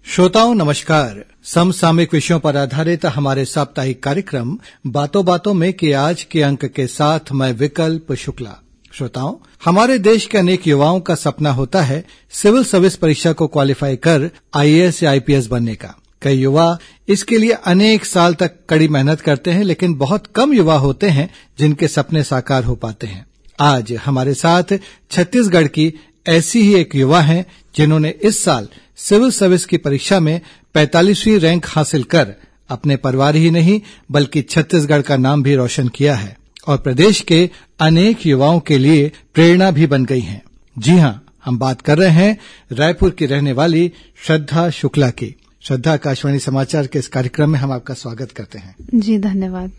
श्रोताओं नमस्कार। समसामयिक विषयों पर आधारित हमारे साप्ताहिक कार्यक्रम बातों बातों में के आज के अंक के साथ मैं विकल्प शुक्ला। श्रोताओं, हमारे देश के अनेक युवाओं का सपना होता है सिविल सर्विस परीक्षा को क्वालिफाई कर आईएएस या आईपीएस बनने का। कई युवा इसके लिए अनेक साल तक कड़ी मेहनत करते हैं, लेकिन बहुत कम युवा होते हैं जिनके सपने साकार हो पाते हैं। आज हमारे साथ छत्तीसगढ़ की ऐसी ही एक युवा हैं जिन्होंने इस साल सिविल सर्विस की परीक्षा में 45वीं रैंक हासिल कर अपने परिवार ही नहीं बल्कि छत्तीसगढ़ का नाम भी रोशन किया है और प्रदेश के अनेक युवाओं के लिए प्रेरणा भी बन गई हैं। जी हां, हम बात कर रहे हैं रायपुर की रहने वाली श्रद्धा शुक्ला की। श्रद्धा, आकाशवाणी समाचार के इस कार्यक्रम में हम आपका स्वागत करते हैं। जी धन्यवाद।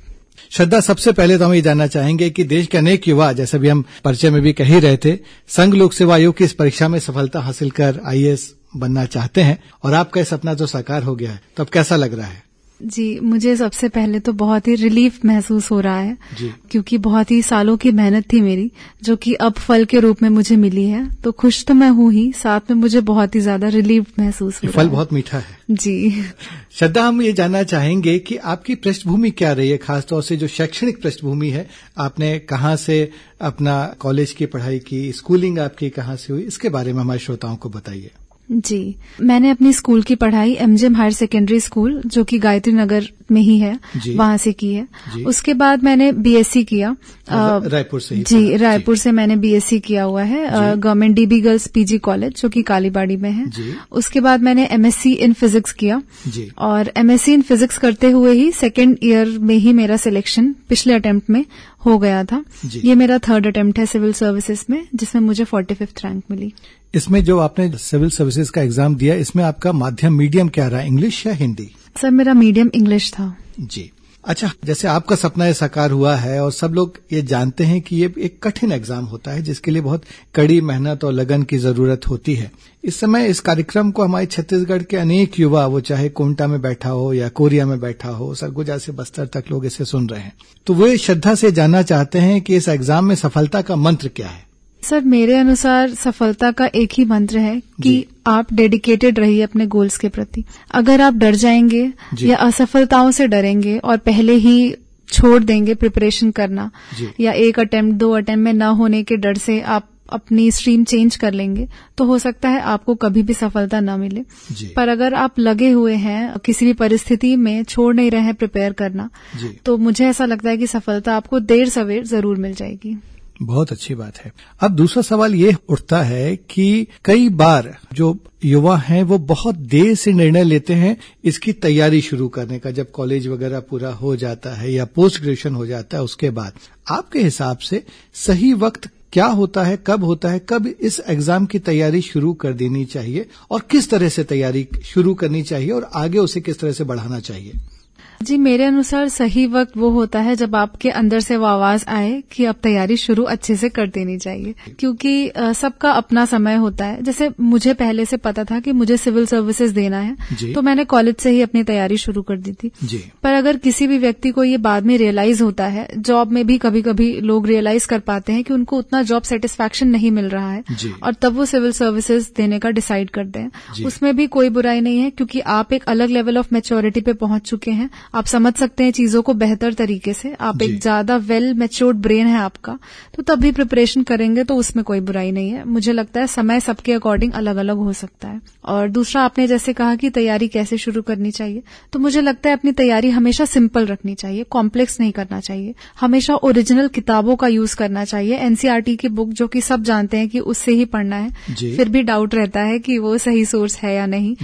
श्रद्धा, सबसे पहले तो हम ये जानना चाहेंगे कि देश के अनेक युवा, जैसे भी हम परिचय में भी कह ही रहे थे, संघ लोक सेवा आयोग की इस परीक्षा में सफलता हासिल कर आईएएस बनना चाहते हैं और आपका सपना तो साकार हो गया है, तो अब कैसा लग रहा है? जी, मुझे सबसे पहले तो बहुत ही रिलीफ महसूस हो रहा है जी। क्योंकि बहुत ही सालों की मेहनत थी मेरी, जो कि अब फल के रूप में मुझे मिली है। तो खुश तो मैं हूं ही, साथ में मुझे बहुत ही ज्यादा रिलीफ महसूस हो रहा है। फल बहुत मीठा है। जी। श्रद्धा, हम ये जानना चाहेंगे कि आपकी पृष्ठभूमि क्या रही है, खासतौर से जो शैक्षणिक पृष्ठभूमि है। आपने कहाँ से अपना कॉलेज की पढ़ाई की, स्कूलिंग आपकी कहाँ से हुई, इसके बारे में हमारे श्रोताओं को बताइए। जी, मैंने अपनी स्कूल की पढ़ाई एमजीएम हायर सेकेंडरी स्कूल, जो कि गायत्री नगर में ही है, वहां से की है। उसके बाद मैंने बीएससी किया रायपुर से ही। जी, रायपुर से मैंने बीएससी किया हुआ है government dB girls PG college, जो कि कालीबाड़ी में है। उसके बाद मैंने एमएससी इन फिजिक्स किया और एमएससी इन फिजिक्स करते हुए ही सेकेंड ईयर में ही मेरा सिलेक्शन पिछले अटेम्प्ट में हो गया था। ये मेरा थर्ड अटेम्प्ट है सिविल सर्विसेज में, जिसमें मुझे 45th रैंक मिली। इसमें जो आपने सिविल सर्विसेज का एग्जाम दिया, इसमें आपका माध्यम मीडियम क्या रहा, इंग्लिश या हिंदी? सर, मेरा मीडियम इंग्लिश था। जी। अच्छा, जैसे आपका सपना ये साकार हुआ है और सब लोग ये जानते हैं कि ये एक कठिन एग्जाम होता है जिसके लिए बहुत कड़ी मेहनत और लगन की जरूरत होती है। इस समय इस कार्यक्रम को हमारे छत्तीसगढ़ के अनेक युवा, वो चाहे कोंटा में बैठा हो या कोरिया में बैठा हो, सरगुजा से बस्तर तक लोग इसे सुन रहे हैं, तो वे श्रद्धा से जानना चाहते हैं कि इस एग्जाम में सफलता का मंत्र क्या है? सर, मेरे अनुसार सफलता का एक ही मंत्र है कि आप डेडिकेटेड रहिए अपने गोल्स के प्रति। अगर आप डर जाएंगे या असफलताओं से डरेंगे और पहले ही छोड़ देंगे प्रिपरेशन करना, या एक अटेम्प्ट 2 अटेम्प्ट में न होने के डर से आप अपनी स्ट्रीम चेंज कर लेंगे, तो हो सकता है आपको कभी भी सफलता न मिले। पर अगर आप लगे हुए हैं, किसी भी परिस्थिति में छोड़ नहीं रहे हैं प्रिपेयर करना, तो मुझे ऐसा लगता है कि सफलता आपको देर सवेर जरूर मिल जाएगी। बहुत अच्छी बात है। अब दूसरा सवाल ये उठता है कि कई बार जो युवा हैं वो बहुत देर से निर्णय लेते हैं इसकी तैयारी शुरू करने का, जब कॉलेज वगैरह पूरा हो जाता है या पोस्ट ग्रेजुएशन हो जाता है उसके बाद। आपके हिसाब से सही वक्त क्या होता है, कब होता है, कब इस एग्जाम की तैयारी शुरू कर देनी चाहिए और किस तरह से तैयारी शुरू करनी चाहिए और आगे उसे किस तरह से बढ़ाना चाहिए? जी, मेरे अनुसार सही वक्त वो होता है जब आपके अंदर से वो आवाज आए कि अब तैयारी शुरू अच्छे से कर देनी चाहिए, क्योंकि सबका अपना समय होता है। जैसे मुझे पहले से पता था कि मुझे सिविल सर्विसेज देना है, तो मैंने कॉलेज से ही अपनी तैयारी शुरू कर दी थी। पर अगर किसी भी व्यक्ति को ये बाद में रियलाइज होता है, जॉब में भी कभी कभी लोग रियलाइज कर पाते हैं कि उनको उतना जॉब सेटिस्फैक्शन नहीं मिल रहा है और तब वो सिविल सर्विसेज देने का डिसाइड करते हैं। उसमें भी कोई बुराई नहीं है, क्योंकि आप एक अलग लेवल ऑफ मैच्योरिटी पे पहुंच चुके हैं, आप समझ सकते हैं चीजों को बेहतर तरीके से, आप एक ज्यादा वेल मैच्योर्ड ब्रेन है आपका, तो तब भी प्रिपरेशन करेंगे तो उसमें कोई बुराई नहीं है। मुझे लगता है समय सबके अकॉर्डिंग अलग अलग हो सकता है। और दूसरा, आपने जैसे कहा कि तैयारी कैसे शुरू करनी चाहिए, तो मुझे लगता है अपनी तैयारी हमेशा सिंपल रखनी चाहिए, कॉम्प्लेक्स नहीं करना चाहिए। हमेशा ओरिजिनल किताबों का यूज करना चाहिए, एनसीईआरटी की बुक, जो कि सब जानते हैं कि उससे ही पढ़ना है। फिर भी डाउट रहता है कि वो सही सोर्स है या नहीं।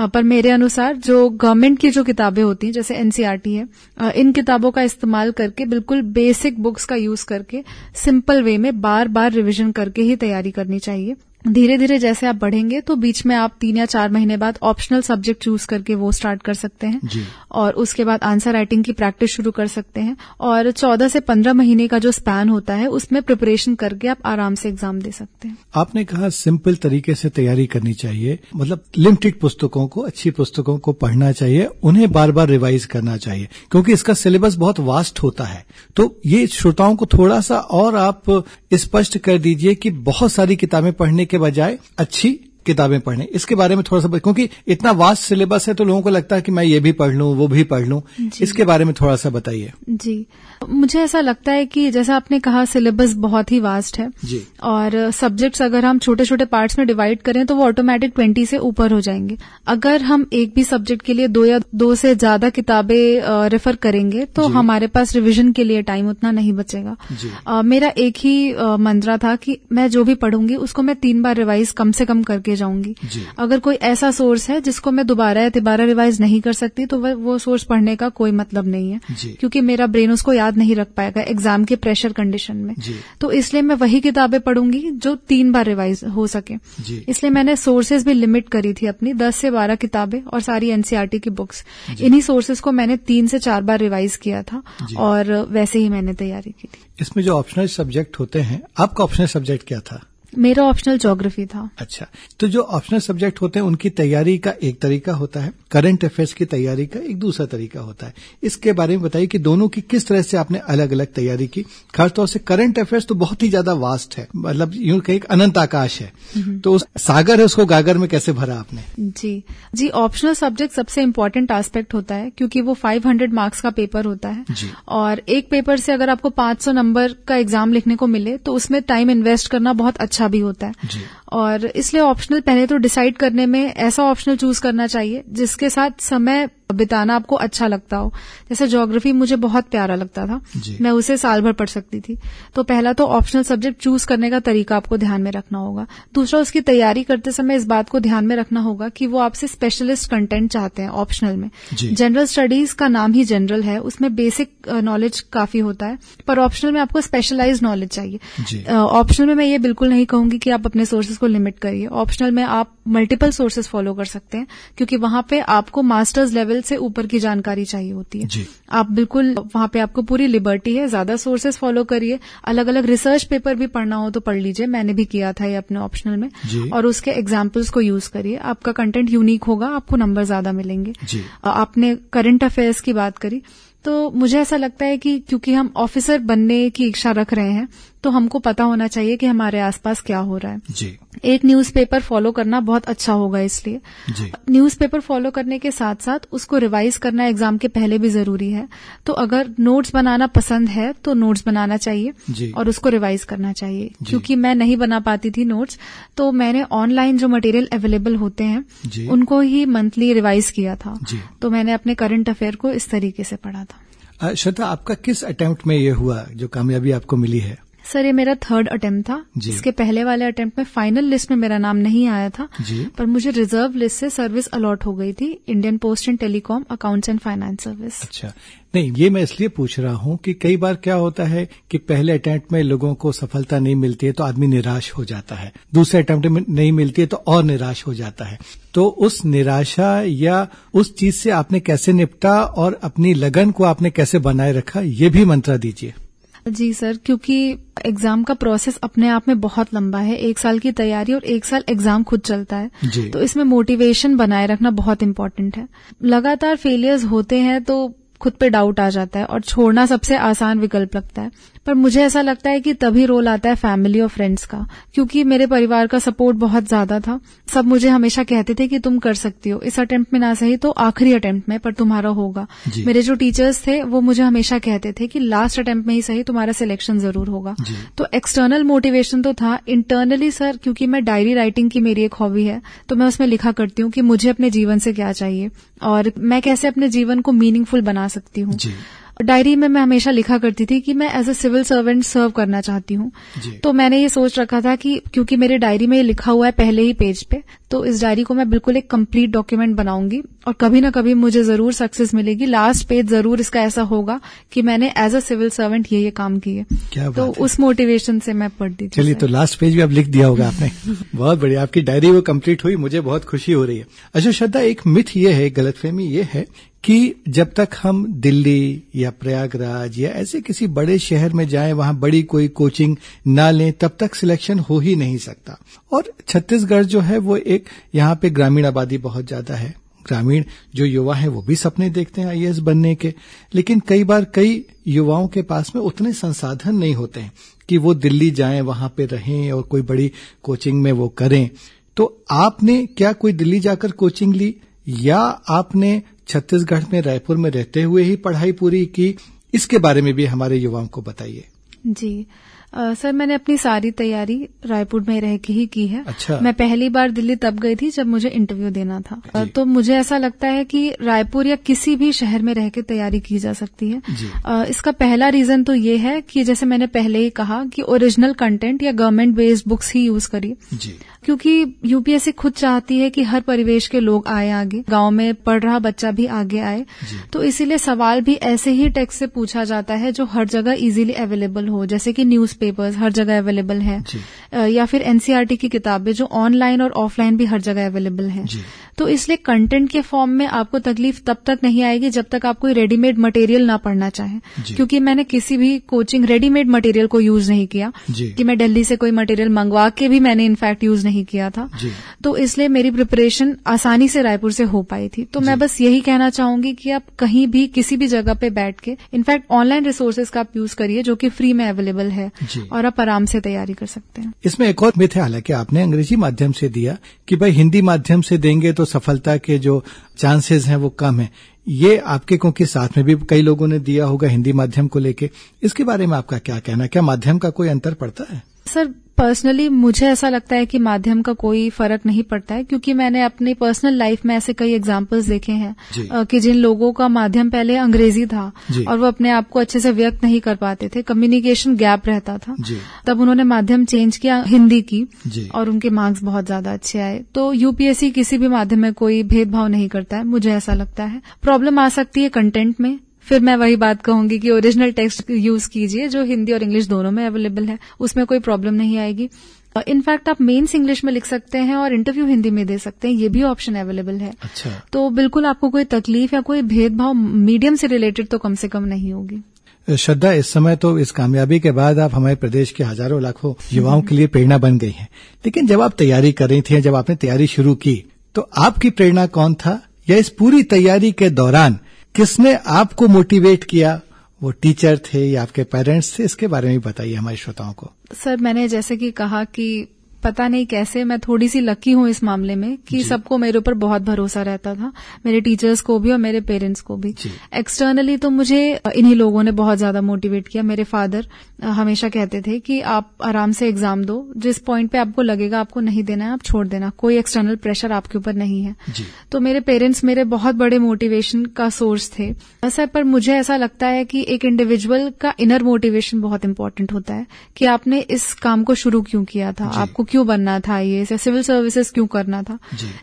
पर मेरे अनुसार जो गवर्नमेंट की जो किताबें होती हैं, जैसे एनसीईआरटी है, इन किताबों का इस्तेमाल करके, बिल्कुल बेसिक बुक्स का यूज करके, सिंपल वे में बार बार रिवीजन करके ही तैयारी करनी चाहिए। धीरे धीरे जैसे आप बढ़ेंगे तो बीच में आप 3 या 4 महीने बाद ऑप्शनल सब्जेक्ट चूज करके वो स्टार्ट कर सकते हैं और उसके बाद आंसर राइटिंग की प्रैक्टिस शुरू कर सकते हैं। और 14 से 15 महीने का जो स्पैन होता है उसमें प्रिपरेशन करके आप आराम से एग्जाम दे सकते हैं। आपने कहा सिंपल तरीके से तैयारी करनी चाहिए, मतलब लिमिटेड पुस्तकों को, अच्छी पुस्तकों को पढ़ना चाहिए, उन्हें बार बार रिवाइज करना चाहिए, क्योंकि इसका सिलेबस बहुत वास्ट होता है। तो ये श्रोताओं को थोड़ा सा और आप स्पष्ट कर दीजिए कि बहुत सारी किताबें पढ़ने के बजाय अच्छी किताबें पढ़ें, इसके बारे में थोड़ा सा, क्योंकि इतना वास्ट सिलेबस है तो लोगों को लगता है कि मैं ये भी पढ़ लूं वो भी पढ़ लूं, इसके बारे में थोड़ा सा बताइए। जी, मुझे ऐसा लगता है कि जैसा आपने कहा सिलेबस बहुत ही वास्ट है जी, और सब्जेक्ट्स अगर हम छोटे छोटे पार्ट्स में डिवाइड करें तो वो ऑटोमेटिक 20 से ऊपर हो जाएंगे। अगर हम एक भी सब्जेक्ट के लिए 2 या 2 से ज्यादा किताबें रेफर करेंगे तो हमारे पास रिवीजन के लिए टाइम उतना नहीं बचेगा। मेरा एक ही मंत्रा था कि मैं जो भी पढ़ूंगी उसको मैं 3 बार रिवाइज कम से कम करके जाऊंगी। अगर कोई ऐसा सोर्स है जिसको मैं दोबारा या तिबारा रिवाइज नहीं कर सकती तो वो सोर्स पढ़ने का कोई मतलब नहीं है, क्योंकि मेरा ब्रेन उसको याद नहीं रख पाएगा एग्जाम के प्रेशर कंडीशन में। तो इसलिए मैं वही किताबें पढ़ूंगी जो 3 बार रिवाइज हो सके। इसलिए मैंने सोर्सेज भी लिमिट करी थी अपनी 10 से 12 किताबें और सारी एनसीईआरटी की बुक्स। इन्हीं सोर्सेज को मैंने 3 से 4 बार रिवाइज किया था और वैसे ही मैंने तैयारी की थी। इसमें जो ऑप्शनल सब्जेक्ट होते हैं, आपका ऑप्शनल सब्जेक्ट क्या था? मेरा ऑप्शनल ज्योग्राफी था। अच्छा, तो जो ऑप्शनल सब्जेक्ट होते हैं उनकी तैयारी का एक तरीका होता है, करंट अफेयर्स की तैयारी का एक दूसरा तरीका होता है। इसके बारे में बताइए कि दोनों की किस तरह से आपने अलग अलग तैयारी की। खासतौर से करंट अफेयर्स तो बहुत ही ज्यादा वास्ट है, मतलब यूं कहीं अनंत आकाश है, तो उस सागर है उसको गागर में कैसे भरा आपने? जी, ऑप्शनल सब्जेक्ट सबसे इम्पोर्टेंट एस्पेक्ट होता है क्योंकि वो 500 मार्क्स का पेपर होता है और एक पेपर से अगर आपको 500 नंबर का एग्जाम लिखने को मिले तो उसमें टाइम इन्वेस्ट करना बहुत अच्छा भी होता है। और इसलिए ऑप्शनल पहले तो डिसाइड करने में ऐसा ऑप्शनल चूज करना चाहिए जिसके साथ समय बिताना आपको अच्छा लगता हो। जैसे ज्योग्राफी मुझे बहुत प्यारा लगता था, मैं उसे साल भर पढ़ सकती थी। तो पहला तो ऑप्शनल सब्जेक्ट चूज करने का तरीका आपको ध्यान में रखना होगा। दूसरा, उसकी तैयारी करते समय इस बात को ध्यान में रखना होगा कि वो आपसे स्पेशलिस्ट कंटेंट चाहते हैं ऑप्शनल में। जनरल स्टडीज का नाम ही जनरल है, उसमें बेसिक नॉलेज काफी होता है, पर ऑप्शनल में आपको स्पेशलाइज्ड नॉलेज चाहिए। ऑप्शनल में मैं ये बिल्कुल नहीं कहूंगी कि आप अपने सोर्सेज को लिमिट करिए। ऑप्शनल में आप मल्टीपल सोर्सेज फॉलो कर सकते हैं क्योंकि वहां पे आपको मास्टर्स लेवल से ऊपर की जानकारी चाहिए होती है। आप बिल्कुल वहां पे आपको पूरी लिबर्टी है, ज्यादा सोर्सेज फॉलो करिए। अलग अलग रिसर्च पेपर भी पढ़ना हो तो पढ़ लीजिए, मैंने भी किया था ये अपने ऑप्शनल में, और उसके एग्जाम्पल्स को यूज करिए। आपका कंटेंट यूनिक होगा, आपको नंबर ज्यादा मिलेंगे। आपने करंट अफेयर्स की बात करी तो मुझे ऐसा लगता है कि क्योंकि हम ऑफिसर बनने की इच्छा रख रहे हैं तो हमको पता होना चाहिए कि हमारे आसपास क्या हो रहा है। एक न्यूज़पेपर फॉलो करना बहुत अच्छा होगा, इसलिए न्यूज़पेपर फॉलो करने के साथ साथ उसको रिवाइज करना एग्जाम के पहले भी जरूरी है। तो अगर नोट्स बनाना पसंद है तो नोट्स बनाना चाहिए और उसको रिवाइज करना चाहिए। क्योंकि मैं नहीं बना पाती थी नोट्स, तो मैंने ऑनलाइन जो मटेरियल अवेलेबल होते हैं उनको ही मंथली रिवाइज किया था। तो मैंने अपने करंट अफेयर को इस तरीके से पढ़ा था। श्रद्धा, आपका किस अटेम्प्ट में ये हुआ जो कामयाबी आपको मिली है? सर, ये मेरा 3rd अटेम्प्ट था। इसके पहले वाले अटेम्प्ट में फाइनल लिस्ट में मेरा नाम नहीं आया था, पर मुझे रिजर्व लिस्ट से सर्विस अलॉट हो गई थी, Indian post and telecom accounts and finance service. अच्छा, नहीं, ये मैं इसलिए पूछ रहा हूँ कि कई बार क्या होता है कि पहले अटेम्प्ट में लोगों को सफलता नहीं मिलती है तो आदमी निराश हो जाता है, दूसरे अटेम्प्ट में नहीं मिलती है तो और निराश हो जाता है। तो उस निराशा या उस चीज से आपने कैसे निपटा और अपनी लगन को आपने कैसे बनाए रखा, ये भी मंत्र दीजिए। जी सर, क्योंकि एग्जाम का प्रोसेस अपने आप में बहुत लंबा है, 1 साल की तैयारी और 1 साल एग्जाम खुद चलता है, तो इसमें मोटिवेशन बनाए रखना बहुत इम्पोर्टेंट है। लगातार फेलियर्स होते हैं तो खुद पे डाउट आ जाता है और छोड़ना सबसे आसान विकल्प लगता है, पर मुझे ऐसा लगता है कि तभी रोल आता है फैमिली और फ्रेंड्स का, क्योंकि मेरे परिवार का सपोर्ट बहुत ज्यादा था। सब मुझे हमेशा कहते थे कि तुम कर सकती हो, इस अटेम्प्ट में ना सही तो आखिरी अटेम्प्ट में, पर तुम्हारा होगा। मेरे जो टीचर्स थे वो मुझे हमेशा कहते थे कि लास्ट अटेम्प्ट में ही सही तुम्हारा सिलेक्शन जरूर होगा। तो एक्सटर्नल मोटिवेशन तो था, इंटरनली सर, क्योंकि मैं डायरी राइटिंग की मेरी एक हॉबी है, तो मैं उसमें लिखा करती हूँ कि मुझे अपने जीवन से क्या चाहिए और मैं कैसे अपने जीवन को मीनिंगफुल बना सकती हूँ। डायरी में मैं हमेशा लिखा करती थी कि मैं एज अ सिविल सर्वेंट सर्व करना चाहती हूँ। तो मैंने ये सोच रखा था कि क्योंकि मेरे डायरी में ये लिखा हुआ है पहले ही पेज पे, तो इस डायरी को मैं बिल्कुल एक कंप्लीट डॉक्यूमेंट बनाऊंगी और कभी ना कभी मुझे जरूर सक्सेस मिलेगी। लास्ट पेज जरूर इसका ऐसा होगा कि मैंने एज अ सिविल सर्वेंट ये काम किए। तो उस मोटिवेशन से मैं पढ़ती थी। चलिए, तो लास्ट पेज भी अब लिख दिया होगा आपने। बहुत बढ़िया, आपकी डायरी वो कंप्लीट हुई, मुझे बहुत खुशी हो रही है। अच्छा श्रद्धा, एक मिथ ये है, गलतफहमी ये है कि जब तक हम दिल्ली या प्रयागराज या ऐसे किसी बड़े शहर में जाएं, वहां बड़ी कोई कोचिंग ना लें, तब तक सिलेक्शन हो ही नहीं सकता। और छत्तीसगढ़ जो है वो एक, यहाँ पे ग्रामीण आबादी बहुत ज्यादा है, ग्रामीण जो युवा हैं वो भी सपने देखते हैं आईएएस बनने के, लेकिन कई बार कई युवाओं के पास में उतने संसाधन नहीं होते हैं। कि वो दिल्ली जाएं, वहां पे रहें और कोई बड़ी कोचिंग में वो करें। तो आपने क्या कोई दिल्ली जाकर कोचिंग ली या आपने छत्तीसगढ़ में रायपुर में रहते हुए ही पढ़ाई पूरी की? इसके बारे में भी हमारे युवाओं को बताइए। जी सर, मैंने अपनी सारी तैयारी रायपुर में रह के ही की है। अच्छा। मैं पहली बार दिल्ली तब गई थी जब मुझे इंटरव्यू देना था। तो मुझे ऐसा लगता है कि रायपुर या किसी भी शहर में रह के तैयारी की जा सकती है। इसका पहला रीजन तो ये है कि जैसे मैंने पहले ही कहा कि ओरिजिनल कंटेंट या गवर्नमेंट बेस्ड बुक्स ही यूज करिए, क्योंकि यूपीएससी खुद चाहती है कि हर परिवेश के लोग आए आगे, गांव में पढ़ रहा बच्चा भी आगे आए। तो इसीलिए सवाल भी ऐसे ही टेक्स्ट से पूछा जाता है जो हर जगह इजीली अवेलेबल हो, जैसे कि न्यूज़पेपर्स हर जगह अवेलेबल हैं, या फिर एनसीईआरटी की किताबें जो ऑनलाइन और ऑफलाइन भी हर जगह अवेलेबल हैं। तो इसलिए कंटेंट के फॉर्म में आपको तकलीफ तब तक नहीं आएगी जब तक आप कोई रेडीमेड मटेरियल ना पढ़ना चाहें, क्योंकि मैंने किसी भी कोचिंग रेडीमेड मटेरियल को यूज नहीं किया कि मैं दिल्ली से कोई मटेरियल मंगवा के भी मैंने इनफैक्ट यूज नहीं किया था। तो इसलिए मेरी प्रिपरेशन आसानी से रायपुर से हो पाई थी। तो मैं बस यही कहना चाहूंगी कि आप कहीं भी किसी भी जगह पे बैठ के इनफैक्ट ऑनलाइन रिसोर्सेज का आप यूज करिए जो कि फ्री में अवेलेबल है और आप आराम से तैयारी कर सकते हैं। इसमें एक और मिथ है, हालांकि आपने अंग्रेजी माध्यम से दिया कि भाई हिंदी माध्यम से देंगे तो सफलता के जो चांसेस हैं वो कम है। ये आपके क्योंकि साथ में भी कई लोगों ने दिया होगा हिंदी माध्यम को लेके, इसके बारे में आपका क्या कहना है? क्या माध्यम का कोई अंतर पड़ता है? सर पर्सनली मुझे ऐसा लगता है कि माध्यम का कोई फर्क नहीं पड़ता है, क्योंकि मैंने अपनी पर्सनल लाइफ में ऐसे कई एग्जांपल्स देखे हैं कि जिन लोगों का माध्यम पहले अंग्रेजी था और वो अपने आप को अच्छे से व्यक्त नहीं कर पाते थे, कम्युनिकेशन गैप रहता था, तब उन्होंने माध्यम चेंज किया हिंदी की और उनके मार्क्स बहुत ज्यादा अच्छे आए। तो यूपीएससी किसी भी माध्यम में कोई भेदभाव नहीं करता है, मुझे ऐसा लगता है। प्रॉब्लम आ सकती है कंटेंट में, फिर मैं वही बात कहूंगी कि ओरिजिनल टेक्स्ट यूज कीजिए जो हिंदी और इंग्लिश दोनों में अवेलेबल है, उसमें कोई प्रॉब्लम नहीं आएगी। इनफैक्ट आप मेंस इंग्लिश में लिख सकते हैं और इंटरव्यू हिंदी में दे सकते हैं, ये भी ऑप्शन अवेलेबल है। अच्छा। तो बिल्कुल आपको कोई तकलीफ या कोई भेदभाव मीडियम से रिलेटेड तो कम से कम नहीं होगी। श्रद्धा, इस समय तो इस कामयाबी के बाद आप हमारे प्रदेश के हजारों लाखों युवाओं के लिए प्रेरणा बन गई हैं, लेकिन जब आप तैयारी कर रही थी, जब आपने तैयारी शुरू की, तो आपकी प्रेरणा कौन था? या इस पूरी तैयारी के दौरान किसने आपको मोटिवेट किया? वो टीचर थे या आपके पेरेंट्स थे? इसके बारे में बताइए हमारे श्रोताओं को। सर मैंने जैसे कि कहा कि पता नहीं कैसे मैं थोड़ी सी लकी हूं इस मामले में कि सबको मेरे ऊपर बहुत भरोसा रहता था, मेरे टीचर्स को भी और मेरे पेरेंट्स को भी। एक्सटर्नली तो मुझे इन्हीं लोगों ने बहुत ज्यादा मोटिवेट किया। मेरे फादर हमेशा कहते थे कि आप आराम से एग्जाम दो, जिस पॉइंट पे आपको लगेगा आपको नहीं देना है आप छोड़ देना, कोई एक्सटर्नल प्रेशर आपके ऊपर नहीं है। तो मेरे पेरेंट्स मेरे बहुत बड़े मोटिवेशन का सोर्स थे। सर पर मुझे ऐसा लगता है कि एक इंडिविजुअल का इनर मोटिवेशन बहुत इंपॉर्टेंट होता है कि आपने इस काम को शुरू क्यों किया था, आपको क्यों बनना था, ये सिविल सर्विसेज क्यों करना था।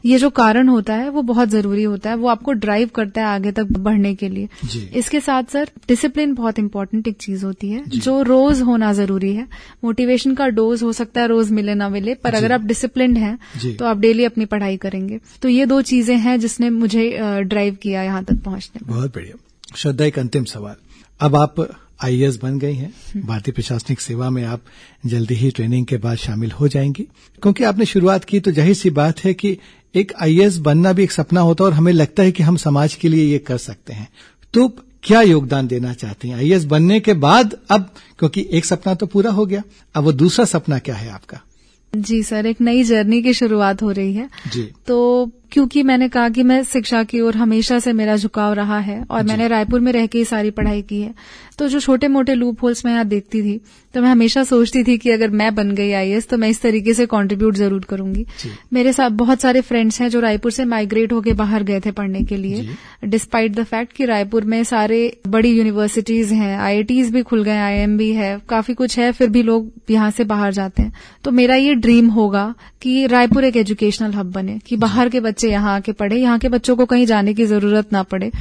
ये जो कारण होता है वो बहुत जरूरी होता है, वो आपको ड्राइव करता है आगे तक बढ़ने के लिए। इसके साथ सर डिसिप्लिन बहुत इंपॉर्टेंट एक चीज होती है जो रोज होना जरूरी है। मोटिवेशन का डोज हो सकता है रोज मिले ना मिले, पर अगर आप डिसिप्लिन्ड हैं तो आप डेली अपनी पढ़ाई करेंगे। तो ये दो चीजें हैं जिसने मुझे ड्राइव किया यहाँ तक पहुंचने में। बहुत बढ़िया। श्रद्धा, एक अंतिम सवाल, अब आप आईएएस बन गई हैं, भारतीय प्रशासनिक सेवा में आप जल्दी ही ट्रेनिंग के बाद शामिल हो जाएंगी। क्योंकि आपने शुरुआत की तो जाहिर सी बात है कि एक आईएएस बनना भी एक सपना होता है और हमें लगता है कि हम समाज के लिए ये कर सकते हैं। तो क्या योगदान देना चाहती हैं आईएएस बनने के बाद? अब क्योंकि एक सपना तो पूरा हो गया, अब वो दूसरा सपना क्या है आपका? जी सर, एक नई जर्नी की शुरुआत हो रही है। जी। तो क्योंकि मैंने कहा कि मैं शिक्षा की ओर हमेशा से मेरा झुकाव रहा है और मैंने रायपुर में रह के ही सारी पढ़ाई की है, तो जो छोटे मोटे लूप होल्स मैं यहाँ देखती थी तो मैं हमेशा सोचती थी कि अगर मैं बन गई आईएएस तो मैं इस तरीके से कंट्रीब्यूट जरूर करूंगी। मेरे साथ बहुत सारे फ्रेंड्स हैं जो रायपुर से माइग्रेट होके बाहर गए थे पढ़ने के लिए, डिस्पाइट द फैक्ट कि रायपुर में सारे बड़ी यूनिवर्सिटीज हैं, आईआईटीज भी खुल गए, आईएम भी है, काफी कुछ है, फिर भी लोग यहाँ से बाहर जाते हैं। तो मेरा ये ड्रीम होगा कि रायपुर एक एजुकेशनल हब बने, कि बाहर के बच्चे यहाँ आके पढ़े, यहाँ के बच्चों को कहीं जाने की जरूरत ना पड़े।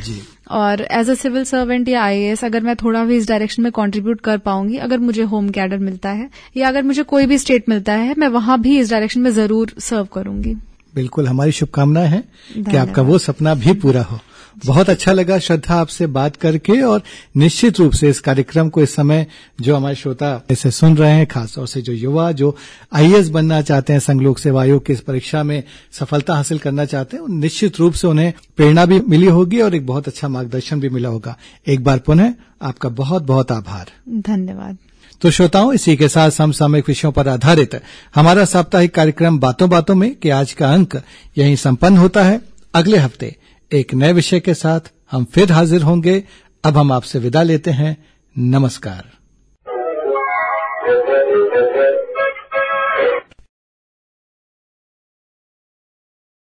और एज अ सिविल सर्वेंट या आईएएस अगर मैं थोड़ा भी इस डायरेक्शन में कंट्रीब्यूट कर पाऊंगी, अगर मुझे होम कैडर मिलता है या अगर मुझे कोई भी स्टेट मिलता है, मैं वहां भी इस डायरेक्शन में जरूर सर्व करूंगी। बिल्कुल, हमारी शुभकामनाएं हैं कि आपका वो सपना भी पूरा हो। बहुत अच्छा लगा श्रद्धा आपसे बात करके, और निश्चित रूप से इस कार्यक्रम को इस समय जो हमारे श्रोता इसे सुन रहे हैं, खासतौर से जो युवा जो आईएएस बनना चाहते हैं, संघ लोक सेवा आयोग की इस परीक्षा में सफलता हासिल करना चाहते हैं, निश्चित रूप से उन्हें प्रेरणा भी मिली होगी और एक बहुत अच्छा मार्गदर्शन भी मिला होगा। एक बार पुनः आपका बहुत बहुत आभार। धन्यवाद। तो श्रोताओं, इसी के साथ समसामयिक विषयों पर आधारित हमारा साप्ताहिक कार्यक्रम बातों बातों में के आज का अंक यहीं संपन्न होता है। अगले हफ्ते एक नए विषय के साथ हम फिर हाजिर होंगे। अब हम आपसे विदा लेते हैं। नमस्कार।